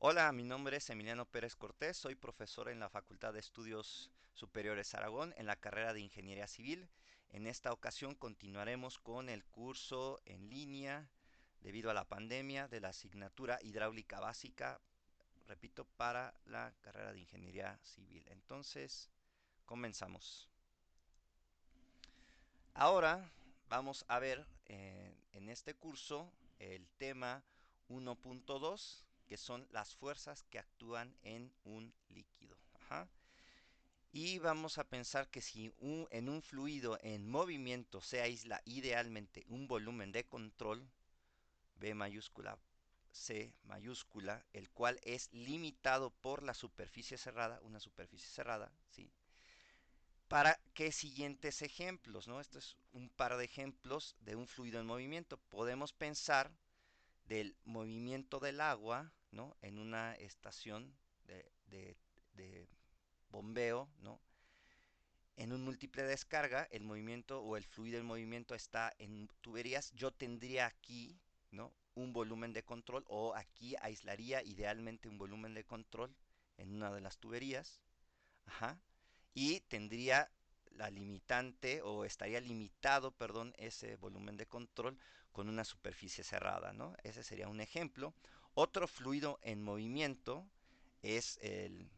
Hola, mi nombre es Emiliano Pérez Cortés, soy profesor en la Facultad de Estudios Superiores Aragón en la carrera de Ingeniería Civil. En esta ocasión continuaremos con el curso en línea debido a la pandemia de la asignatura Hidráulica Básica, repito, para la carrera de Ingeniería Civil. Entonces, comenzamos. Ahora vamos a ver en este curso el tema 1.2, que son las fuerzas que actúan en un líquido. Ajá. Y vamos a pensar que si en un fluido en movimiento se aísla idealmente un volumen de control, B mayúscula, C mayúscula, el cual es limitado por la superficie cerrada, una superficie cerrada, ¿sí? ¿Para qué siguientes ejemplos? ¿No? Esto es un par de ejemplos de un fluido en movimiento. Podemos pensar del movimiento del agua, ¿no? En una estación de bombeo, ¿no? En un múltiple de descarga, el movimiento o el fluido en movimiento está en tuberías. Yo tendría aquí, ¿no? Un volumen de control, o aquí aislaría idealmente un volumen de control en una de las tuberías. Ajá. Y tendría la limitante, o estaría limitado, perdón, ese volumen de control con una superficie cerrada, ¿no? Ese sería un ejemplo. Otro fluido en movimiento es el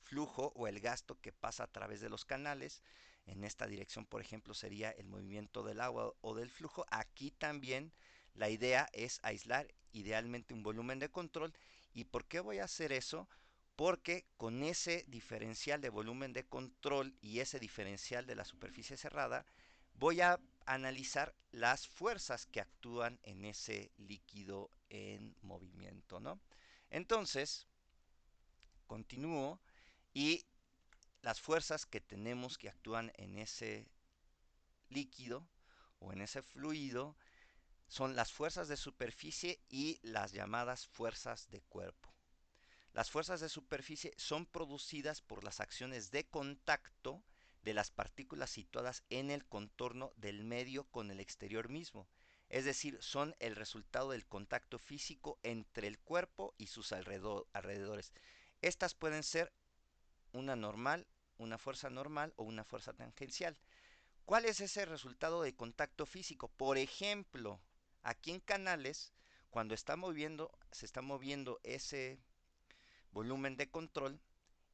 flujo o el gasto que pasa a través de los canales. En esta dirección, por ejemplo, sería el movimiento del agua o del flujo. Aquí también la idea es aislar idealmente un volumen de control. ¿Y por qué voy a hacer eso? Porque con ese diferencial de volumen de control y ese diferencial de la superficie cerrada, voy a analizar las fuerzas que actúan en ese líquido en movimiento, ¿no? Entonces, continúo, y las fuerzas que tenemos que actúan en ese líquido o en ese fluido son las fuerzas de superficie y las llamadas fuerzas de cuerpo. Las fuerzas de superficie son producidas por las acciones de contacto de las partículas situadas en el contorno del medio con el exterior mismo. Es decir, son el resultado del contacto físico entre el cuerpo y sus alrededores. Estas pueden ser una normal, una fuerza normal o una fuerza tangencial. ¿Cuál es ese resultado de contacto físico? Por ejemplo, aquí en canales, cuando se está moviendo ese volumen de control,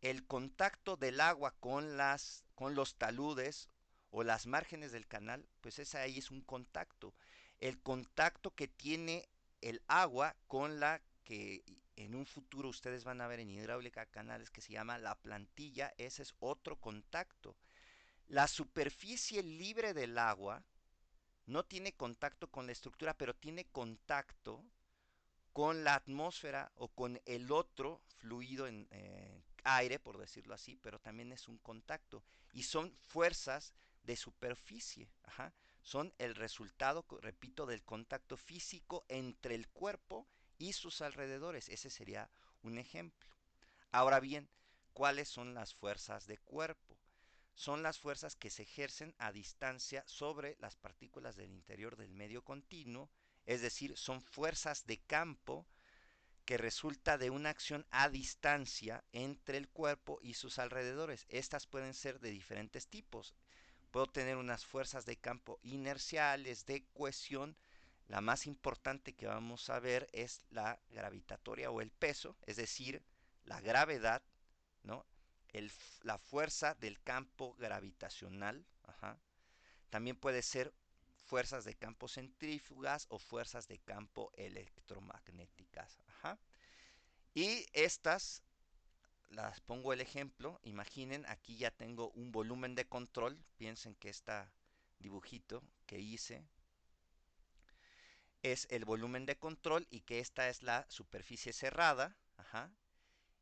el contacto del agua con los taludes o las márgenes del canal, pues esa ahí es un contacto. El contacto que tiene el agua con la que en un futuro ustedes van a ver en hidráulica canales, que se llama la plantilla, ese es otro contacto. La superficie libre del agua no tiene contacto con la estructura, pero tiene contacto con la atmósfera o con el otro fluido en aire, por decirlo así, pero también es un contacto. Y son fuerzas de superficie. Ajá. Son el resultado, repito, del contacto físico entre el cuerpo y sus alrededores. Ese sería un ejemplo. Ahora bien, ¿cuáles son las fuerzas de cuerpo? Son las fuerzas que se ejercen a distancia sobre las partículas del interior del medio continuo, es decir, son fuerzas de campo que resulta de una acción a distancia entre el cuerpo y sus alrededores. Estas pueden ser de diferentes tipos. Puedo tener unas fuerzas de campo inerciales, de cohesión. La más importante que vamos a ver es la gravitatoria o el peso, es decir, la gravedad, ¿no? La fuerza del campo gravitacional. Ajá. También puede ser fuerzas de campo centrífugas o fuerzas de campo electromagnéticas. Ajá. Y estas, las pongo el ejemplo, imaginen, aquí ya tengo un volumen de control, piensen que este dibujito que hice es el volumen de control y que esta es la superficie cerrada. Ajá.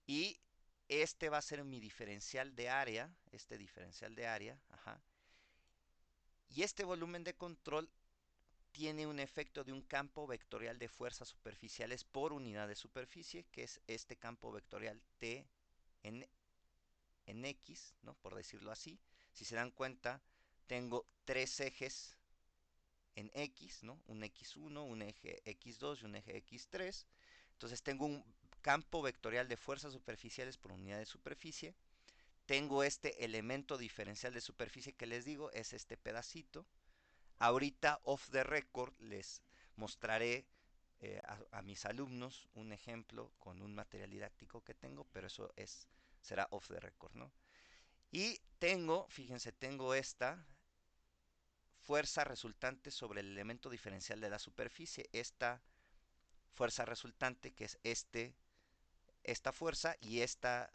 Y este va a ser mi diferencial de área, este diferencial de área. Ajá. Y este volumen de control tiene un efecto de un campo vectorial de fuerzas superficiales por unidad de superficie, que es este campo vectorial T en X, ¿no? Por decirlo así. Si se dan cuenta, tengo tres ejes en X, ¿no? Un X1, un eje X2 y un eje X3. Entonces tengo un campo vectorial de fuerzas superficiales por unidad de superficie. Tengo este elemento diferencial de superficie que les digo, es este pedacito. Ahorita, off the record, les mostraré a mis alumnos un ejemplo con un material didáctico que tengo, pero eso será off the record, ¿no? Y tengo, fíjense, tengo esta fuerza resultante sobre el elemento diferencial de la superficie. Esta fuerza resultante que es esta fuerza y esta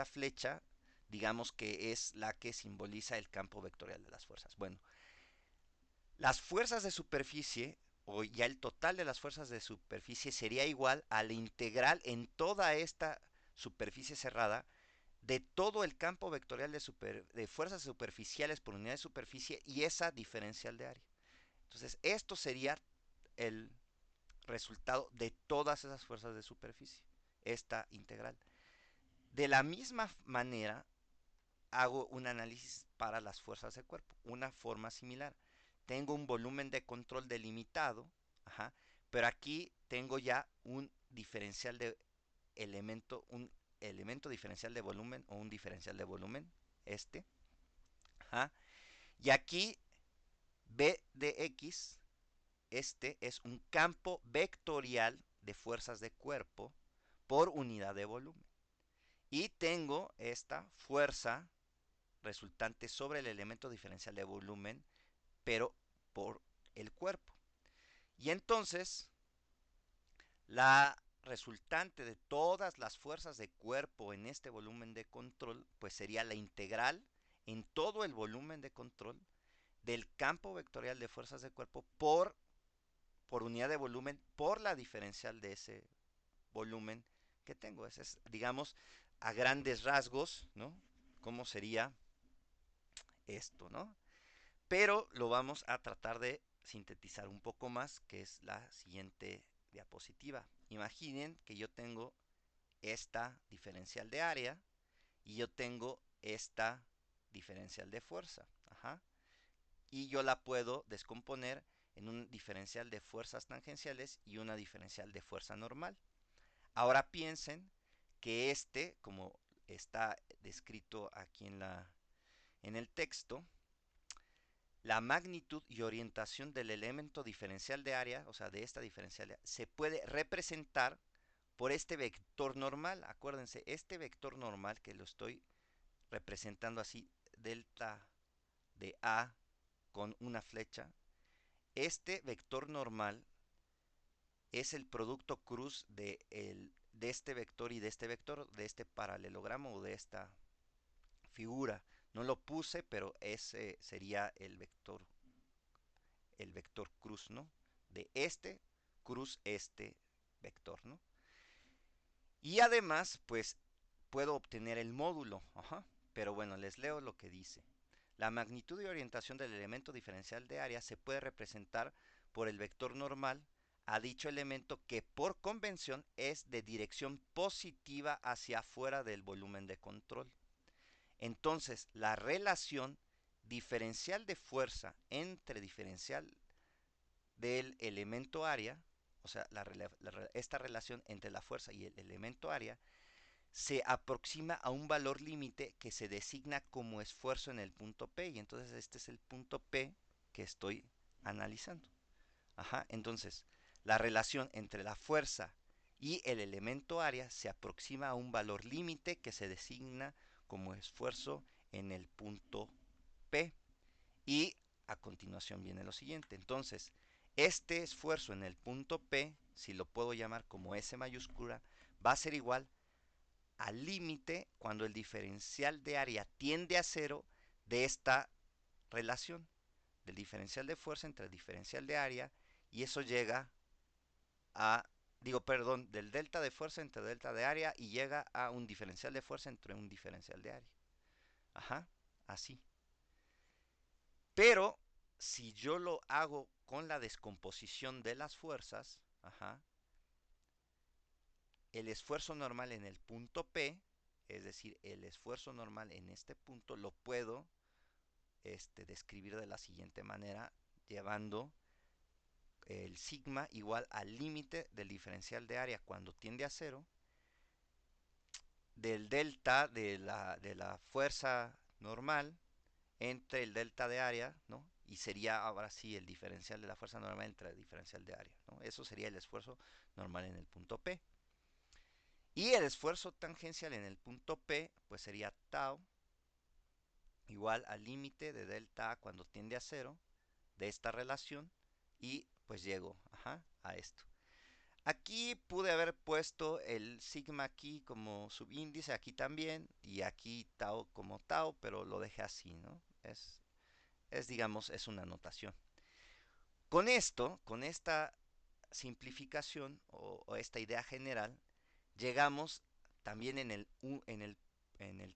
flecha, digamos que es la que simboliza el campo vectorial de las fuerzas. Bueno, las fuerzas de superficie, o ya el total de las fuerzas de superficie, sería igual a la integral en toda esta superficie cerrada de todo el campo vectorial de fuerzas superficiales por unidad de superficie y esa diferencial de área. Entonces, esto sería el resultado de todas esas fuerzas de superficie, esta integral. De la misma manera, hago un análisis para las fuerzas de cuerpo, una forma similar. Tengo un volumen de control delimitado, ajá, pero aquí tengo ya un diferencial de un elemento diferencial de volumen o un diferencial de volumen, ajá, y aquí B de X, este es un campo vectorial de fuerzas de cuerpo por unidad de volumen. Y tengo esta fuerza resultante sobre el elemento diferencial de volumen, pero por el cuerpo. Y entonces, la resultante de todas las fuerzas de cuerpo en este volumen de control, pues sería la integral en todo el volumen de control del campo vectorial de fuerzas de cuerpo por unidad de volumen por la diferencial de ese volumen que tengo. Ese es, digamos, a grandes rasgos, ¿no? ¿Cómo sería esto, ¿no? Pero lo vamos a tratar de sintetizar un poco más, que es la siguiente diapositiva. Imaginen que yo tengo esta diferencial de área y yo tengo esta diferencial de fuerza. Ajá. Y yo la puedo descomponer en un diferencial de fuerzas tangenciales y una diferencial de fuerza normal. Ahora piensen que como está descrito aquí en el texto, la magnitud y orientación del elemento diferencial de área, o sea, de esta diferencial de área, se puede representar por este vector normal. Acuérdense, este vector normal que lo estoy representando así, delta de A con una flecha, este vector normal es el producto cruz de este vector y de este vector, de este paralelogramo o de esta figura. No lo puse, pero ese sería el vector cruz, ¿no? De este cruz este vector, ¿no? Y además, pues, puedo obtener el módulo, ajá, pero bueno, les leo lo que dice. La magnitud y orientación del elemento diferencial de área se puede representar por el vector normal a dicho elemento que por convención es de dirección positiva hacia afuera del volumen de control. Entonces, la relación diferencial de fuerza entre diferencial del elemento área, o sea, esta relación entre la fuerza y el elemento área, se aproxima a un valor límite que se designa como esfuerzo en el punto P. Y entonces este es el punto P que estoy analizando. Ajá, entonces, la relación entre la fuerza y el elemento área se aproxima a un valor límite que se designa como esfuerzo en el punto P. Y a continuación viene lo siguiente. Entonces, este esfuerzo en el punto P, si lo puedo llamar como S mayúscula, va a ser igual al límite cuando el diferencial de área tiende a cero de esta relación del diferencial de fuerza entre el diferencial de área, y eso llega a, perdón, del delta de fuerza entre delta de área y llega a un diferencial de fuerza entre un diferencial de área. Ajá, así. Pero si yo lo hago con la descomposición de las fuerzas, ajá, el esfuerzo normal en el punto P, es decir, el esfuerzo normal en este punto, lo puedo describir de la siguiente manera, llevando el sigma igual al límite del diferencial de área cuando tiende a cero, del delta de la fuerza normal entre el delta de área, ¿no? Y sería ahora sí el diferencial de la fuerza normal entre el diferencial de área, ¿no? Eso sería el esfuerzo normal en el punto P. Y el esfuerzo tangencial en el punto P, pues sería tau igual al límite de delta A cuando tiende a cero de esta relación y pues llego a esto. Aquí pude haber puesto el sigma aquí como subíndice, aquí también, y aquí tau como tau, pero lo dejé así, ¿no? Digamos, es una notación. Con esto, con esta simplificación o esta idea general, llegamos también en el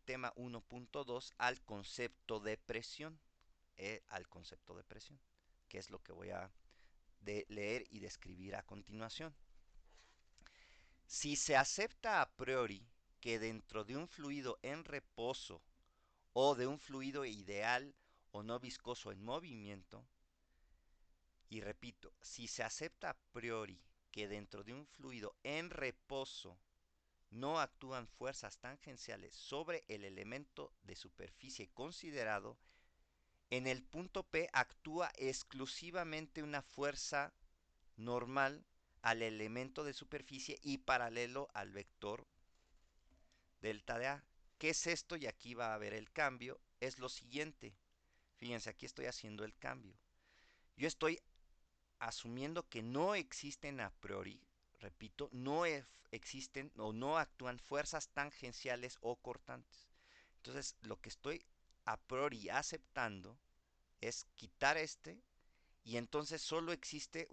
tema 1.2 al concepto de presión, que es lo que voy a leer y describir a continuación. Si se acepta a priori que dentro de un fluido en reposo o de un fluido ideal o no viscoso en movimiento, y repito, si se acepta a priori que dentro de un fluido en reposo no actúan fuerzas tangenciales sobre el elemento de superficie considerado, en el punto P actúa exclusivamente una fuerza normal al elemento de superficie y paralelo al vector delta de A. ¿Qué es esto? Y aquí va a haber el cambio. Es lo siguiente. Fíjense, aquí estoy haciendo el cambio. Yo estoy asumiendo que no existen a priori, repito, no existen o no actúan fuerzas tangenciales o cortantes. Entonces, lo que estoy a priori aceptando es quitar este y entonces solo existe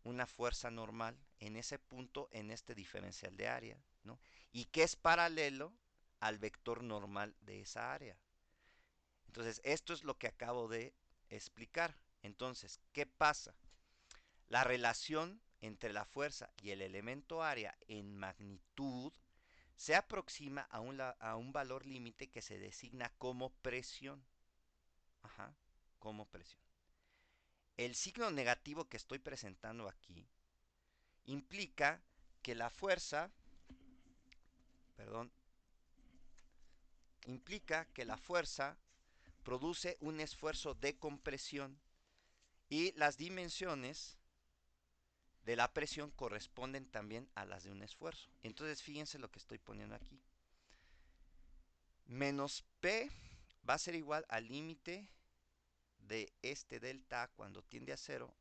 una fuerza normal en ese punto, en este diferencial de área, ¿no? Y que es paralelo al vector normal de esa área. Entonces, esto es lo que acabo de explicar. Entonces, ¿qué pasa? La relación entre la fuerza y el elemento área en magnitud se aproxima a un valor límite que se designa como presión. Ajá, como presión. El signo negativo que estoy presentando aquí implica que la fuerza, perdón, implica que la fuerza produce un esfuerzo de compresión y las dimensiones de la presión corresponden también a las de un esfuerzo. Entonces fíjense lo que estoy poniendo aquí. Menos P va a ser igual al límite de este delta cuando tiende a cero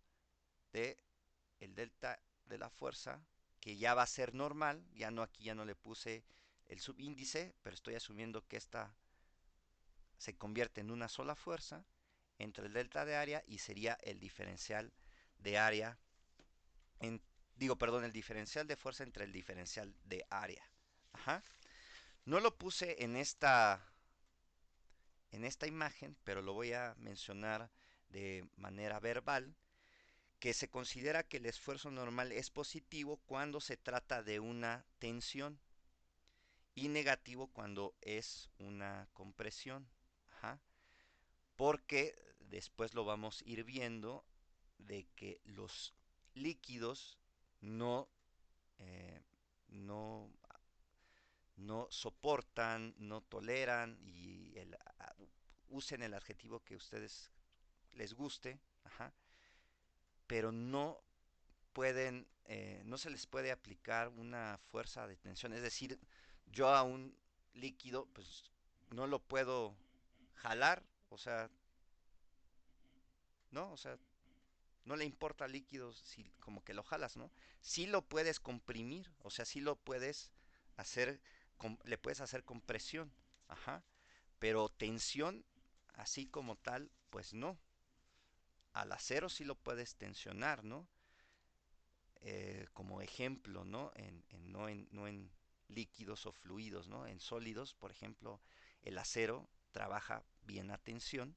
de el delta de la fuerza, que ya va a ser normal. Ya no, aquí ya no le puse el subíndice, pero estoy asumiendo que esta se convierte en una sola fuerza entre el delta de área y sería el diferencial de área en, perdón, el diferencial de fuerza entre el diferencial de área. Ajá. No lo puse en esta imagen, pero lo voy a mencionar de manera verbal, que se considera que el esfuerzo normal es positivo cuando se trata de una tensión y negativo cuando es una compresión. Ajá. Porque después lo vamos a ir viendo de que los líquidos no, eh, no, no soportan, no toleran y usen el adjetivo que a ustedes les guste, ajá, pero no pueden, no se les puede aplicar una fuerza de tensión. Es decir, yo a un líquido, pues no lo puedo jalar, o sea, ¿no? O sea, no le importa al líquido si como que lo jalas, ¿no? Sí lo puedes comprimir, o sea, sí lo puedes hacer, le puedes hacer compresión, ajá, pero tensión, así como tal, pues no. Al acero sí lo puedes tensionar, ¿no? Como ejemplo, ¿no? No en líquidos o fluidos, ¿no? En sólidos, por ejemplo, el acero trabaja bien a tensión,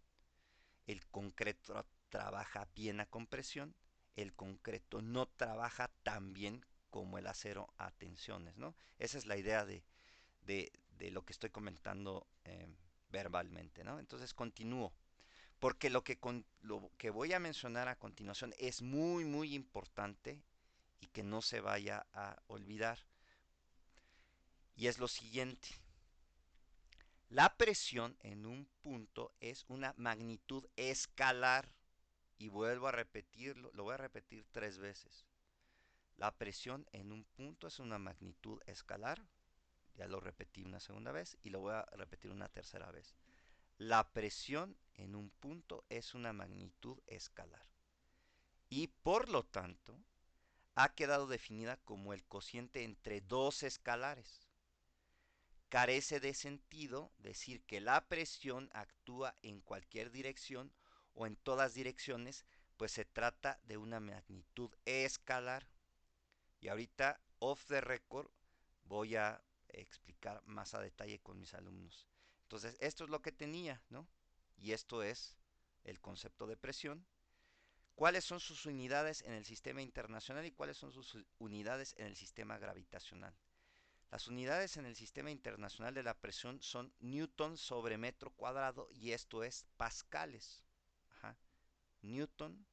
el concreto trabaja bien a compresión, el concreto no trabaja tan bien como el acero a tensiones, ¿no? Esa es la idea de lo que estoy comentando verbalmente, ¿no? Entonces continúo. porque lo que voy a mencionar a continuación es muy, muy importante y que no se vaya a olvidar. Y es lo siguiente. La presión en un punto es una magnitud escalar. Y vuelvo a repetirlo, lo voy a repetir 3 veces. La presión en un punto es una magnitud escalar. Ya lo repetí una segunda vez y lo voy a repetir una tercera vez. La presión en un punto es una magnitud escalar. Y por lo tanto, ha quedado definida como el cociente entre dos escalares. Carece de sentido decir que la presión actúa en cualquier dirección o en todas direcciones, pues se trata de una magnitud escalar. Y ahorita, off the record, voy a explicar más a detalle con mis alumnos. Entonces, esto es lo que tenía, ¿no? Y esto es el concepto de presión. ¿Cuáles son sus unidades en el sistema internacional y cuáles son sus unidades en el sistema gravitacional? Las unidades en el sistema internacional de la presión son newton sobre metro cuadrado y esto es pascales. Ajá. Newton.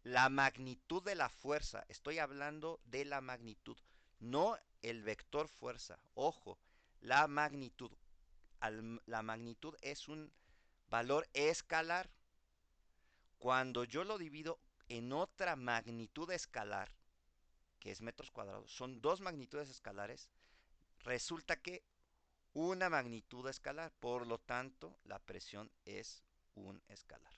La magnitud de la fuerza, estoy hablando de la magnitud, no el vector fuerza. Ojo, la magnitud. La magnitud es un valor escalar. Cuando yo lo divido en otra magnitud escalar, que es metros cuadrados, son dos magnitudes escalares, resulta que una magnitud escalar. Por lo tanto, la presión es un escalar.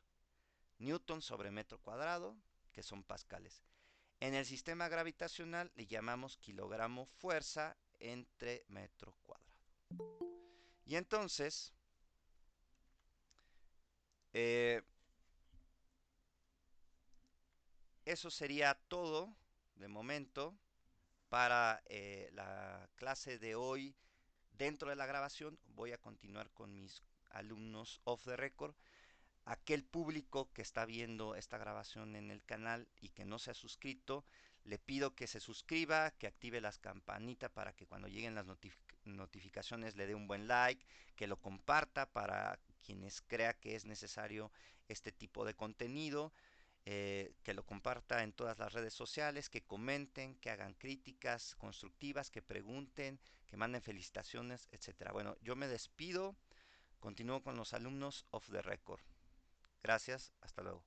Newton sobre metro cuadrado, que son pascales. En el sistema gravitacional le llamamos kilogramo fuerza entre metro cuadrado. Y entonces, eh, eso sería todo de momento para la clase de hoy. Dentro de la grabación voy a continuar con mis alumnos off the record. Aquel público que está viendo esta grabación en el canal y que no se ha suscrito, le pido que se suscriba, que active las campanitas para que cuando lleguen las notificaciones le dé un buen like, que lo comparta para quienes crea que es necesario este tipo de contenido, que lo comparta en todas las redes sociales, que comenten, que hagan críticas constructivas, que pregunten, que manden felicitaciones, etcétera. Bueno, yo me despido, continúo con los alumnos off the record. Gracias, hasta luego.